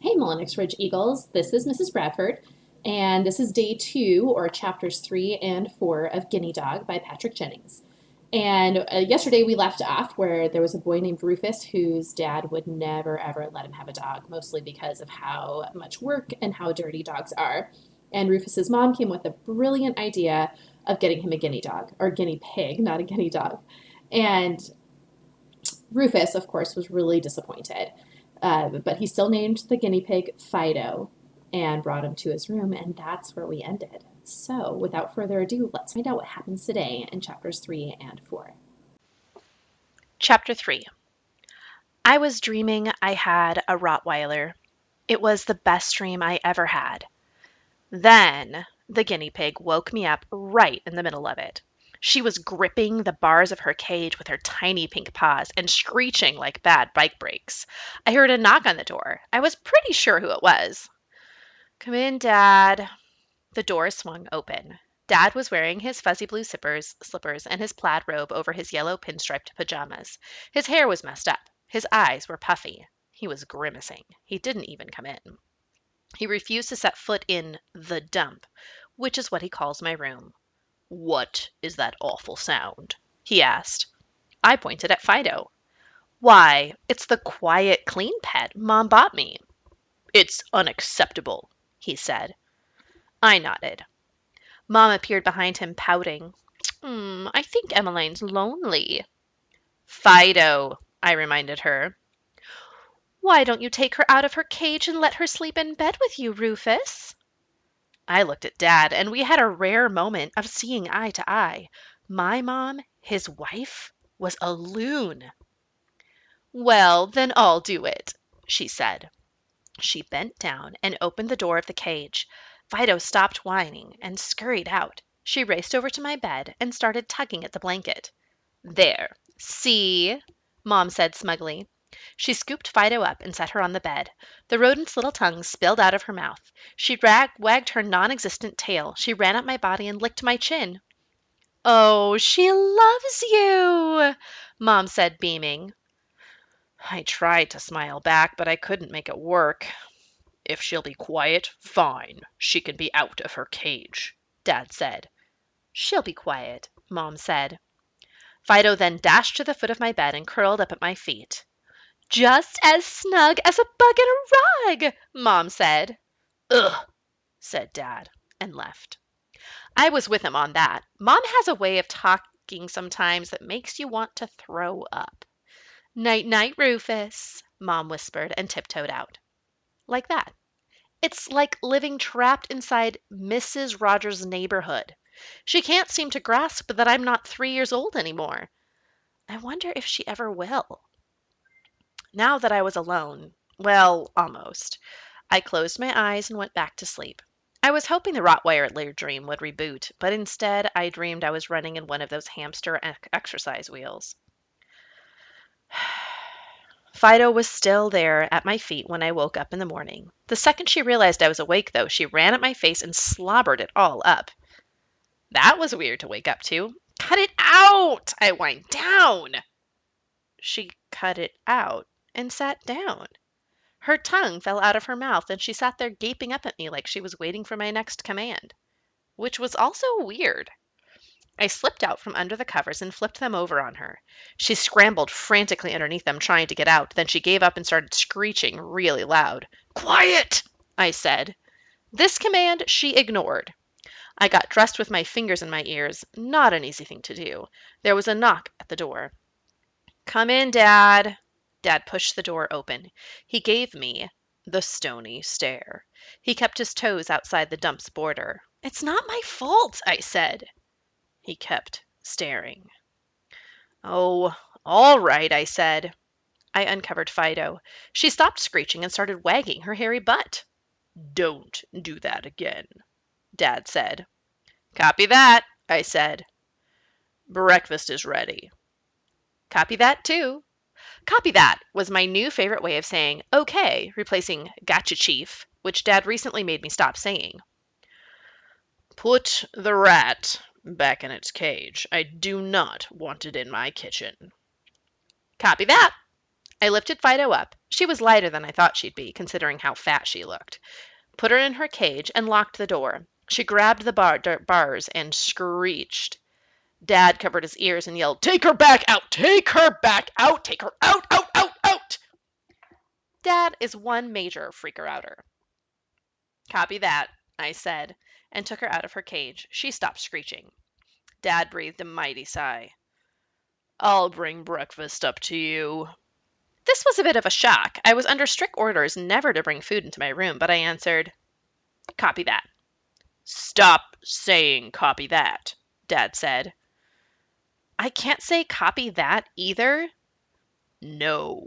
Hey, Mullenix Ridge Eagles, this is Mrs. Bradford, and this is day two, or chapters 3 and 4 of Guinea Dog by Patrick Jennings. And yesterday we left off where there was a boy named Rufus whose dad would never ever let him have a dog, mostly because of how much work and how dirty dogs are. And Rufus's mom came with a brilliant idea of getting him a guinea dog, or guinea pig, not a guinea dog. And Rufus, of course, was really disappointed. But he still named the guinea pig Fido and brought him to his room, and that's where we ended. So, without further ado, let's find out what happens today in chapters 3 and 4. Chapter 3. I was dreaming I had a Rottweiler. It was the best dream I ever had. Then the guinea pig woke me up right in the middle of it. She was gripping the bars of her cage with her tiny pink paws and screeching like bad bike brakes. I heard a knock on the door. I was pretty sure who it was. "Come in, Dad." The door swung open. Dad was wearing his fuzzy blue slippers and his plaid robe over his yellow pinstriped pajamas. His hair was messed up. His eyes were puffy. He was grimacing. He didn't even come in. He refused to set foot in the dump, which is what he calls my room. "What is that awful sound?" he asked. I pointed at Fido. "Why, it's the quiet, clean pet Mom bought me." "It's unacceptable," he said. I nodded. Mom appeared behind him, pouting. I think Emmeline's lonely." "Fido," I reminded her. "Why don't you take her out of her cage and let her sleep in bed with you, Rufus?" I looked at Dad, and we had a rare moment of seeing eye to eye. My mom, his wife, was a loon. "Well, then I'll do it," she said. She bent down and opened the door of the cage. Fido stopped whining and scurried out. She raced over to my bed and started tugging at the blanket. "There, see?" Mom said smugly. She scooped Fido up and set her on the bed. The rodent's little tongue spilled out of her mouth. She wagged her non-existent tail. She ran up my body and licked my chin. "Oh, she loves you," Mom said, beaming. I tried to smile back, but I couldn't make it work. "If she'll be quiet, fine. She can be out of her cage," Dad said. "She'll be quiet," Mom said. Fido then dashed to the foot of my bed and curled up at my feet. "Just as snug as a bug in a rug," Mom said. "Ugh," said Dad, and left. I was with him on that. Mom has a way of talking sometimes that makes you want to throw up. "Night, night, Rufus," Mom whispered and tiptoed out. Like that. It's like living trapped inside Mrs. Rogers' neighborhood. She can't seem to grasp that I'm not 3 years old anymore. I wonder if she ever will. Now that I was alone, well, almost, I closed my eyes and went back to sleep. I was hoping the Rottweiler dream would reboot, but instead I dreamed I was running in one of those hamster exercise wheels. Fido was still there at my feet when I woke up in the morning. The second she realized I was awake, though, she ran at my face and slobbered it all up. That was weird to wake up to. "Cut it out!" I whined. "Down!" She cut it out and sat down. Her tongue fell out of her mouth, and she sat there gaping up at me like she was waiting for my next command, which was also weird. I slipped out from under the covers and flipped them over on her. She scrambled frantically underneath them, trying to get out. Then she gave up and started screeching really loud. "Quiet!" I said. This command she ignored. I got dressed with my fingers in my ears. Not an easy thing to do. There was a knock at the door. "Come in, Dad." Dad pushed the door open. He gave me the stony stare. He kept his toes outside the dump's border. "It's not my fault," I said. He kept staring. "Oh, all right," I said. I uncovered Fido. She stopped screeching and started wagging her hairy butt. "Don't do that again," Dad said. "Copy that," I said. "Breakfast is ready." "Copy that, too." "Copy that" was my new favorite way of saying "okay," replacing "gotcha, Chief," which Dad recently made me stop saying. "Put the rat back in its cage. I do not want it in my kitchen." "Copy that." I lifted Fido up. She was lighter than I thought she'd be, considering how fat she looked. Put her in her cage and locked the door. She grabbed the bars and screeched. Dad covered his ears and yelled, "Take her back out! Take her back out! Take her out, out, out, out!" Dad is one major freaker-outer. "Copy that," I said, and took her out of her cage. She stopped screeching. Dad breathed a mighty sigh. "I'll bring breakfast up to you." This was a bit of a shock. I was under strict orders never to bring food into my room, but I answered, "Copy that." "Stop saying copy that," Dad said. "I can't say copy that either." "No."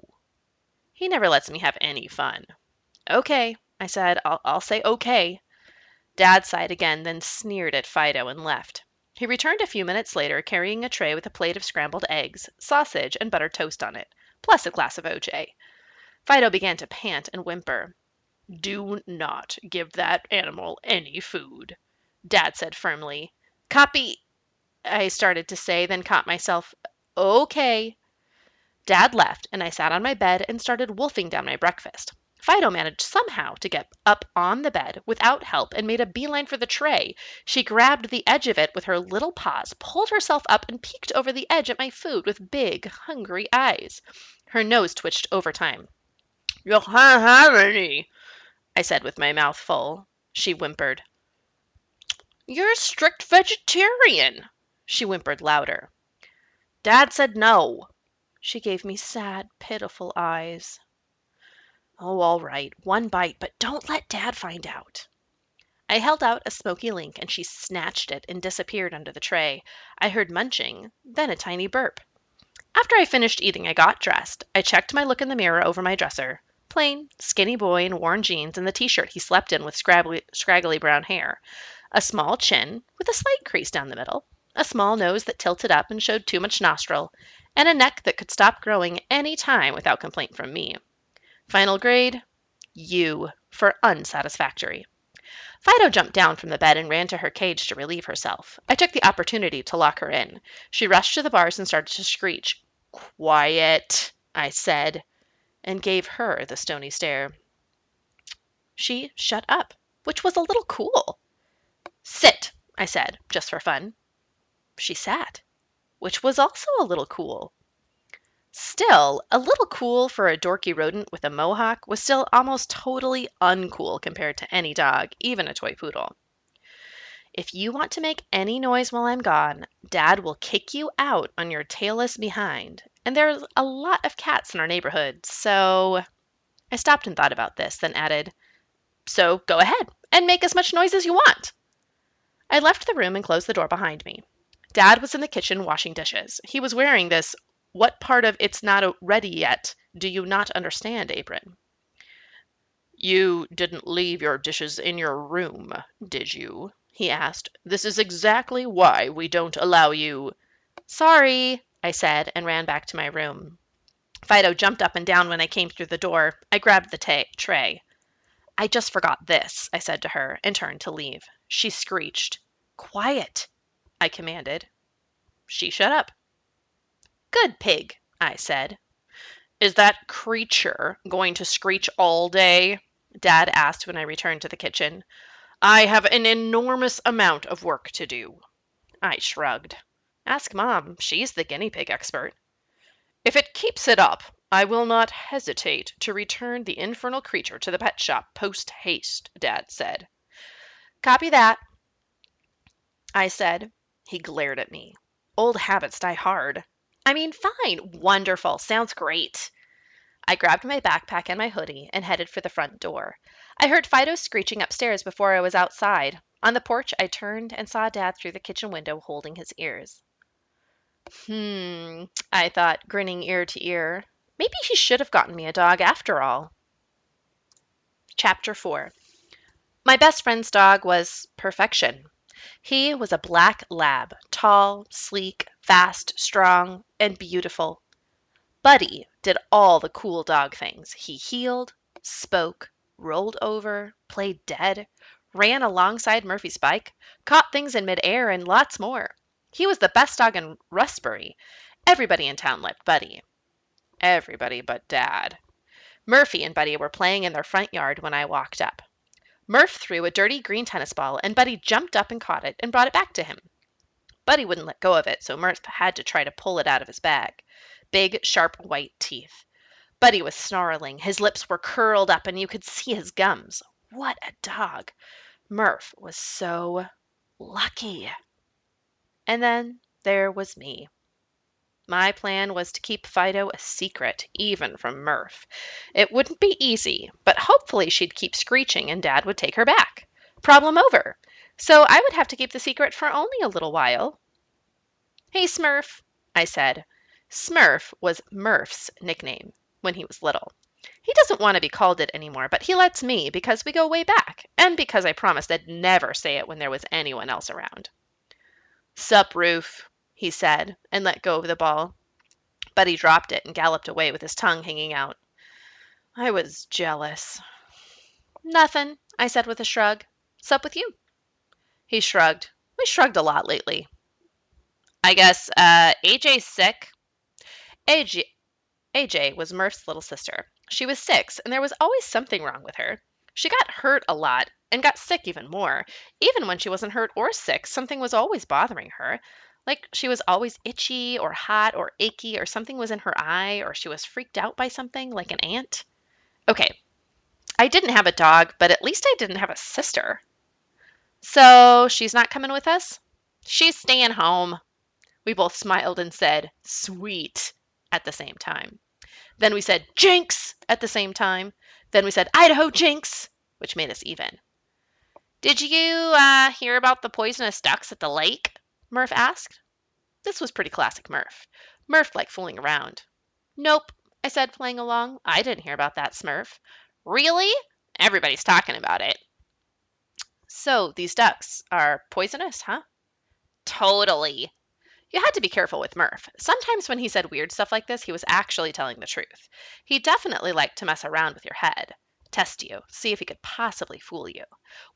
He never lets me have any fun. "Okay," I said. I'll say okay." Dad sighed again, then sneered at Fido and left. He returned a few minutes later carrying a tray with a plate of scrambled eggs, sausage, and buttered toast on it, plus a glass of OJ. Fido began to pant and whimper. "Do not give that animal any food," Dad said firmly. "Copy," I started to say, then caught myself. "Okay." Dad left, and I sat on my bed and started wolfing down my breakfast. Fido managed somehow to get up on the bed without help and made a beeline for the tray. She grabbed the edge of it with her little paws, pulled herself up, and peeked over the edge at my food with big, hungry eyes. Her nose twitched over time. "You can't have any," I said with my mouth full. She whimpered. "You're a strict vegetarian," she whimpered louder. "Dad said no." She gave me sad, pitiful eyes. "Oh, all right, one bite, but don't let Dad find out." I held out a smoky link, and she snatched it and disappeared under the tray. I heard munching, then a tiny burp. After I finished eating, I got dressed. I checked my look in the mirror over my dresser. Plain, skinny boy in worn jeans and the t-shirt he slept in with scraggly brown hair. A small chin with a slight crease down the middle. A small nose that tilted up and showed too much nostril. And a neck that could stop growing any time without complaint from me. Final grade, U for unsatisfactory. Fido jumped down from the bed and ran to her cage to relieve herself. I took the opportunity to lock her in. She rushed to the bars and started to screech. "Quiet," I said, and gave her the stony stare. She shut up, which was a little cool. "Sit," I said, just for fun. She sat, which was also a little cool. Still, a little cool for a dorky rodent with a mohawk was still almost totally uncool compared to any dog, even a toy poodle. "If you want to make any noise while I'm gone, Dad will kick you out on your tailless behind. And there's a lot of cats in our neighborhood, so—" I stopped and thought about this, then added, "So go ahead and make as much noise as you want." I left the room and closed the door behind me. Dad was in the kitchen washing dishes. He was wearing this "what part of it's not ready yet do you not understand" apron. "You didn't leave your dishes in your room, did you?" he asked. "This is exactly why we don't allow you—" "Sorry," I said, and ran back to my room. Fido jumped up and down when I came through the door. I grabbed the tray. "I just forgot this," I said to her, and turned to leave. She screeched. "Quiet," I commanded. She shut up. "Good pig," I said. "Is that creature going to screech all day?" Dad asked when I returned to the kitchen. "I have an enormous amount of work to do." I shrugged. "Ask Mom. She's the guinea pig expert." "If it keeps it up, I will not hesitate to return the infernal creature to the pet shop post haste," Dad said. "Copy that," I said. He glared at me. Old habits die hard. "I mean, fine. Wonderful. Sounds great." I grabbed my backpack and my hoodie and headed for the front door. I heard Fido screeching upstairs before I was outside. On the porch, I turned and saw Dad through the kitchen window holding his ears. I thought, grinning ear to ear. Maybe he should have gotten me a dog after all. Chapter 4. My best friend's dog was perfection. He was a black lab, tall, sleek, fast, strong, and beautiful. Buddy did all the cool dog things. He heeled, spoke, rolled over, played dead, ran alongside Murphy's bike, caught things in midair, and lots more. He was the best dog in Rustbury. Everybody in town liked Buddy. everybody but Dad. Murphy and Buddy were playing in their front yard when I walked up. Murph threw a dirty green tennis ball, and Buddy jumped up and caught it and brought it back to him. Buddy wouldn't let go of it, so Murph had to try to pull it out of his bag. Big, sharp white teeth. Buddy was snarling. His lips were curled up, and you could see his gums. What a dog! Murph was so lucky. And then there was me. My plan was to keep Fido a secret, even from Murph. It wouldn't be easy, but hopefully she'd keep screeching and Dad would take her back. Problem over. So I would have to keep the secret for only a little while. Hey, Smurf, I said. Smurf was Murph's nickname when he was little. He doesn't want to be called it anymore, but he lets me because we go way back, and because I promised I'd never say it when there was anyone else around. Sup, Roof, he said, and let go of the ball. But he dropped it and galloped away with his tongue hanging out. I was jealous. Nothing, I said with a shrug. Sup with you? He shrugged. We shrugged a lot lately. I guess AJ's sick. AJ, AJ was Murph's little sister. She was 6, and there was always something wrong with her. She got hurt a lot and got sick even more. Even when she wasn't hurt or sick, something was always bothering her. Like she was always itchy or hot or achy, or something was in her eye, or she was freaked out by something like an ant. Okay, I didn't have a dog, but at least I didn't have a sister. So she's not coming with us? She's staying home. We both smiled and said, "Sweet," at the same time. Then we said, "Jinx," at the same time. Then we said, "Idaho Jinx," which made us even. Did you hear about the poisonous ducks at the lake? Murph asked. This was pretty classic Murph. Murph liked fooling around. Nope, I said, playing along. I didn't hear about that, Smurf. Really? Everybody's talking about it. So these ducks are poisonous, huh? Totally. You had to be careful with Murph. Sometimes when he said weird stuff like this, he was actually telling the truth. He definitely liked to mess around with your head, test you, see if he could possibly fool you.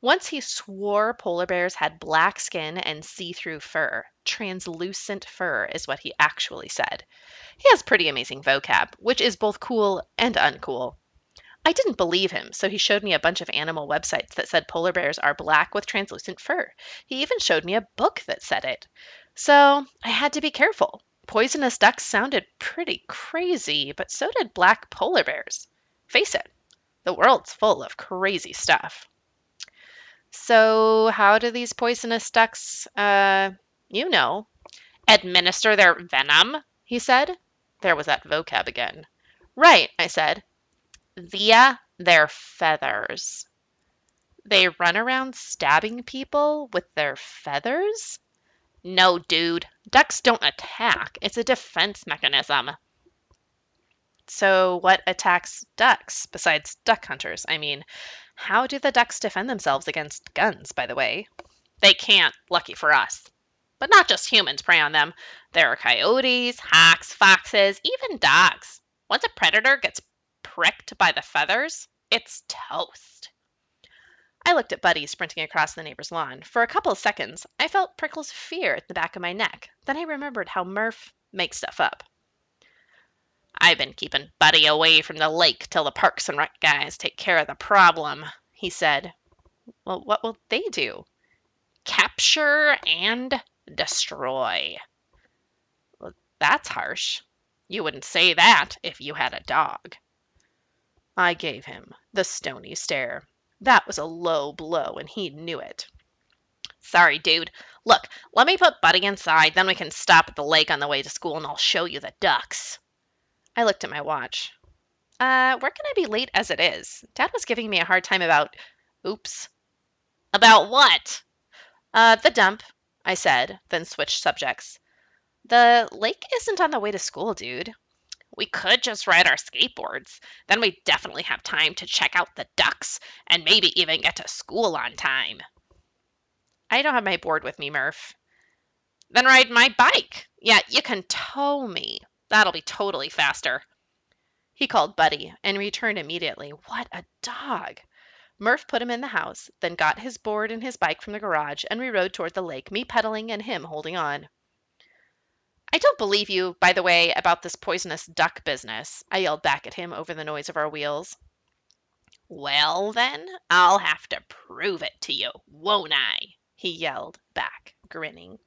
Once he swore polar bears had black skin and see-through fur. Translucent fur is what he actually said. He has pretty amazing vocab, which is both cool and uncool. I didn't believe him, so he showed me a bunch of animal websites that said polar bears are black with translucent fur. He even showed me a book that said it. So I had to be careful. Poisonous ducks sounded pretty crazy, but so did black polar bears. Face it, the world's full of crazy stuff. So how do these poisonous ducks, administer their venom? He said. There was that vocab again. Right, I said. Via their feathers. They run around stabbing people with their feathers? No, dude. Ducks don't attack. It's a defense mechanism. So what attacks ducks besides duck hunters? I mean, how do the ducks defend themselves against guns, by the way? They can't, lucky for us. But not just humans prey on them. There are coyotes, hawks, foxes, even dogs. Once a predator gets pricked by the feathers, it's toast. I looked at Buddy sprinting across the neighbor's lawn. For a couple of seconds, I felt prickles of fear at the back of my neck. Then I remembered how Murph makes stuff up. I've been keeping Buddy away from the lake till the Parks and Rec guys take care of the problem, he said. Well, what will they do? Capture and destroy. Well, that's harsh. You wouldn't say that if you had a dog. I gave him the stony stare. That was a low blow, and he knew it. Sorry, dude. Look, let me put Buddy inside, then we can stop at the lake on the way to school, and I'll show you the ducks. I looked at my watch. We're gonna be late as it is. Dad was giving me a hard time about... Oops. About what? The dump, I said, then switched subjects. The lake isn't on the way to school, dude. We could just ride our skateboards. Then we'd definitely have time to check out the ducks and maybe even get to school on time. I don't have my board with me, Murph. Then ride my bike. Yeah, you can tow me. That'll be totally faster. He called Buddy and returned immediately. What a dog! Murph put him in the house, then got his board and his bike from the garage, and we rode toward the lake, me pedaling and him holding on. I don't believe you, by the way, about this poisonous duck business, I yelled back at him over the noise of our wheels. Well, then, I'll have to prove it to you, won't I? He yelled back, grinning.